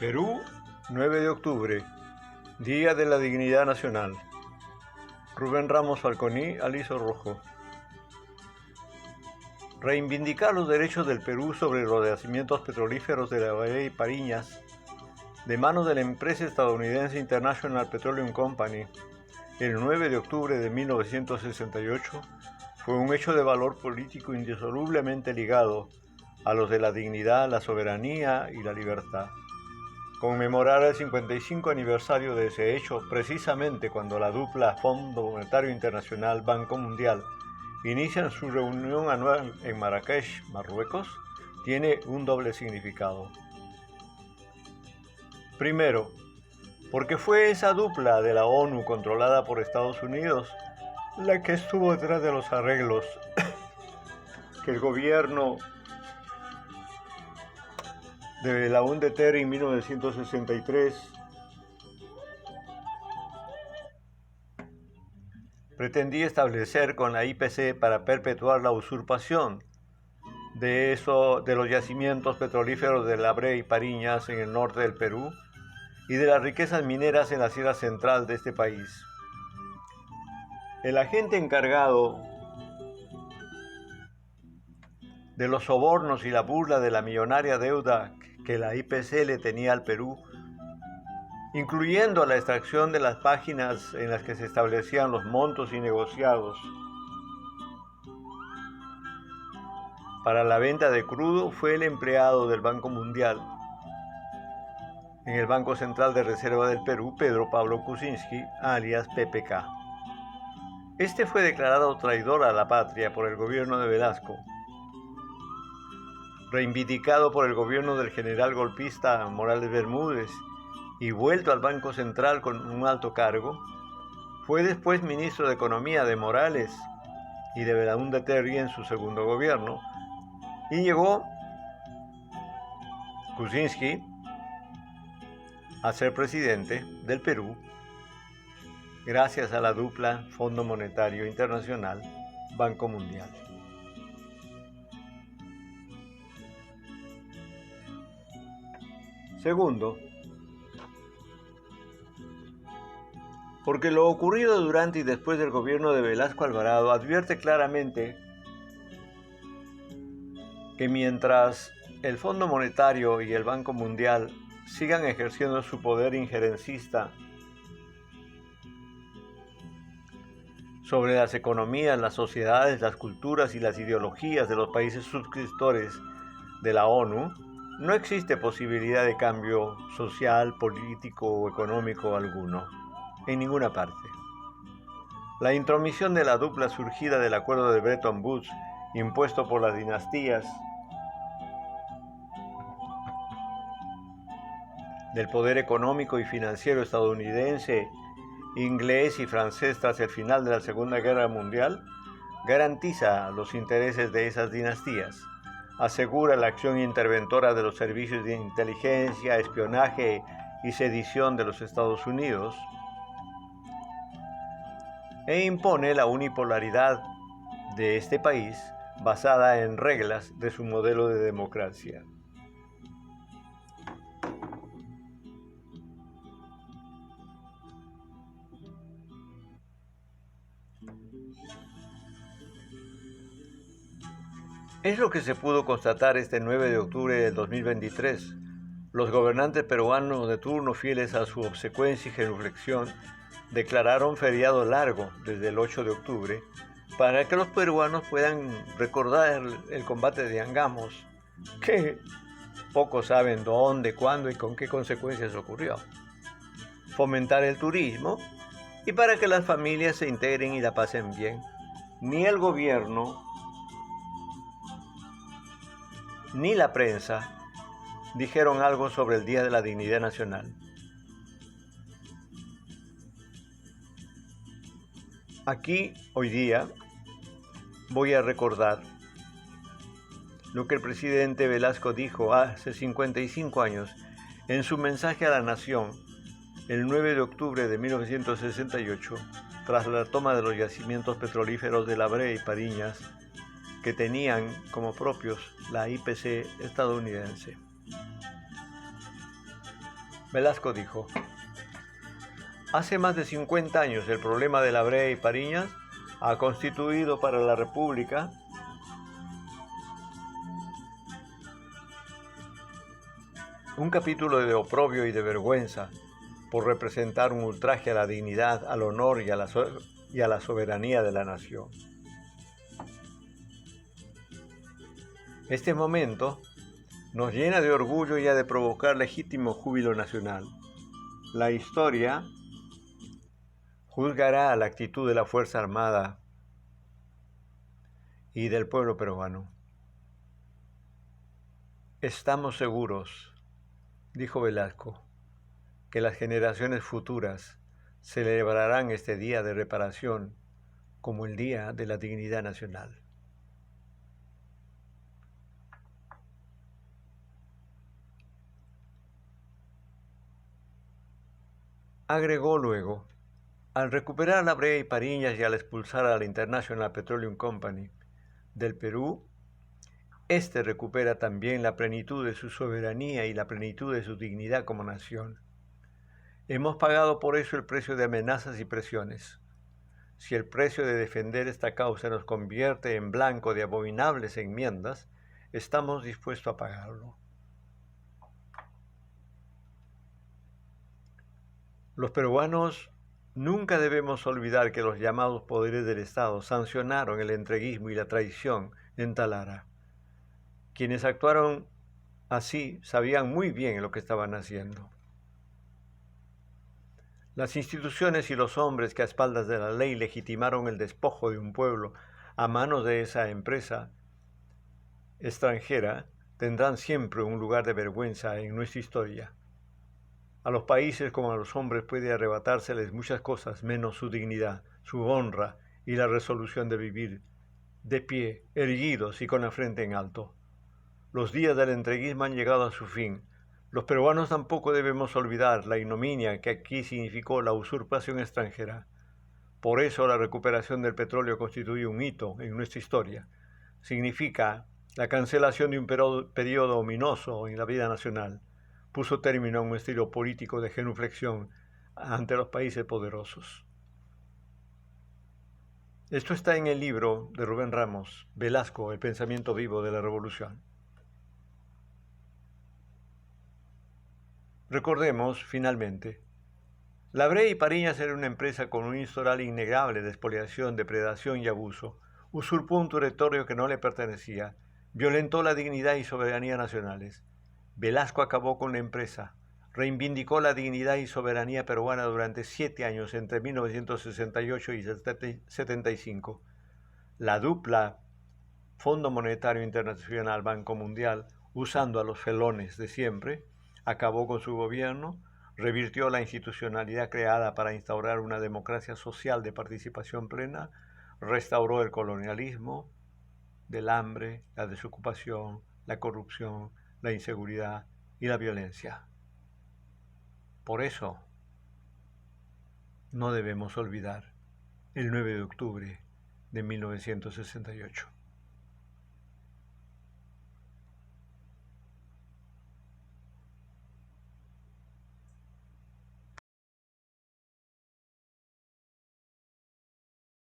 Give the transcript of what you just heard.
Perú, 9 de octubre, Día de la Dignidad Nacional. Rubén Ramos Falconi, Aliso Rojo. Reivindicar los derechos del Perú sobre los yacimientos petrolíferos de la Bahía y Pariñas, de manos de la empresa estadounidense International Petroleum Company, el 9 de octubre de 1968, fue un hecho de valor político indisolublemente ligado a los de la dignidad, la soberanía y la libertad. Conmemorar el 55 aniversario de ese hecho, precisamente cuando la dupla Fondo Monetario Internacional Banco Mundial inician su reunión anual en Marrakech, Marruecos, tiene un doble significado. Primero, porque fue esa dupla de la ONU controlada por Estados Unidos la que estuvo detrás de los arreglos que el gobierno de la UNDTR en 1963 pretendía establecer con la IPC para perpetuar la usurpación de los yacimientos petrolíferos de Labré y Pariñas en el norte del Perú y de las riquezas mineras en la sierra central de este país. El agente encargado de los sobornos y la burla de la millonaria deuda que la IPC le tenía al Perú, incluyendo la extracción de las páginas en las que se establecían los montos y negociados para la venta de crudo, fue el empleado del Banco Mundial en el Banco Central de Reserva del Perú, Pedro Pablo Kuczynski, alias PPK. Este fue declarado traidor a la patria por el gobierno de Velasco, reivindicado por el gobierno del general golpista Morales Bermúdez y vuelto al Banco Central con un alto cargo. Fue después ministro de Economía de Morales y de Belaúnde en su segundo gobierno, y llegó Kuczynski a ser presidente del Perú gracias a la dupla Fondo Monetario Internacional, Banco Mundial. Segundo, porque lo ocurrido durante y después del gobierno de Velasco Alvarado advierte claramente que mientras el Fondo Monetario y el Banco Mundial sigan ejerciendo su poder injerencista sobre las economías, las sociedades, las culturas y las ideologías de los países suscriptores de la ONU, no existe posibilidad de cambio social, político o económico alguno, en ninguna parte. La intromisión de la dupla surgida del acuerdo de Bretton Woods, impuesto por las dinastías del poder económico y financiero estadounidense, inglés y francés tras el final de la Segunda Guerra Mundial, garantiza los intereses de esas dinastías, asegura la acción interventora de los servicios de inteligencia, espionaje y sedición de los Estados Unidos, e impone la unipolaridad de este país basada en reglas de su modelo de democracia. Es lo que se pudo constatar este 9 de octubre de 2023. Los gobernantes peruanos de turno, fieles a su obsecuencia y genuflexión, declararon feriado largo desde el 8 de octubre para que los peruanos puedan recordar el combate de Angamos, que pocos saben dónde, cuándo y con qué consecuencias ocurrió. Fomentar el turismo y para que las familias se integren y la pasen bien. Ni el gobierno ni la prensa dijeron algo sobre el Día de la Dignidad Nacional. Aquí, hoy día, voy a recordar lo que el presidente Velasco dijo hace 55 años en su mensaje a la nación el 9 de octubre de 1968, tras la toma de los yacimientos petrolíferos de Labré y Pariñas, que tenían como propios la IPC estadounidense. Velasco dijo: hace más de 50 años el problema de la brea y Pariñas ha constituido para la República un capítulo de oprobio y de vergüenza por representar un ultraje a la dignidad, al honor y a la soberanía de la nación. Este momento nos llena de orgullo y ha de provocar legítimo júbilo nacional. La historia juzgará la actitud de la Fuerza Armada y del pueblo peruano. Estamos seguros, dijo Velasco, que las generaciones futuras celebrarán este día de reparación como el Día de la Dignidad Nacional. Agregó luego: al recuperar la brea y Pariñas y al expulsar a la International Petroleum Company del Perú, este recupera también la plenitud de su soberanía y la plenitud de su dignidad como nación. Hemos pagado por eso el precio de amenazas y presiones. Si el precio de defender esta causa nos convierte en blanco de abominables enmiendas, estamos dispuestos a pagarlo. Los peruanos nunca debemos olvidar que los llamados poderes del Estado sancionaron el entreguismo y la traición en Talara. Quienes actuaron así sabían muy bien lo que estaban haciendo. Las instituciones y los hombres que a espaldas de la ley legitimaron el despojo de un pueblo a manos de esa empresa extranjera tendrán siempre un lugar de vergüenza en nuestra historia. A los países como a los hombres puede arrebatárseles muchas cosas menos su dignidad, su honra y la resolución de vivir de pie, erguidos y con la frente en alto. Los días del entreguismo han llegado a su fin. Los peruanos tampoco debemos olvidar la ignominia que aquí significó la usurpación extranjera. Por eso la recuperación del petróleo constituye un hito en nuestra historia. Significa la cancelación de un periodo ominoso en la vida nacional. Puso término a un estilo político de genuflexión ante los países poderosos. Esto está en el libro de Rubén Ramos, Velasco, El pensamiento vivo de la revolución. Recordemos, finalmente, la brea y Pariñas era una empresa con un historial innegable de expoliación, depredación y abuso. Usurpó un territorio que no le pertenecía, violentó la dignidad y soberanía nacionales. Velasco acabó con la empresa, reivindicó la dignidad y soberanía peruana durante 7 años, entre 1968 y 75. La dupla Fondo Monetario Internacional, Banco Mundial, usando a los felones de siempre, acabó con su gobierno, revirtió la institucionalidad creada para instaurar una democracia social de participación plena, restauró el colonialismo del hambre, la desocupación, la corrupción, la inseguridad y la violencia. Por eso, no debemos olvidar el 9 de octubre de 1968.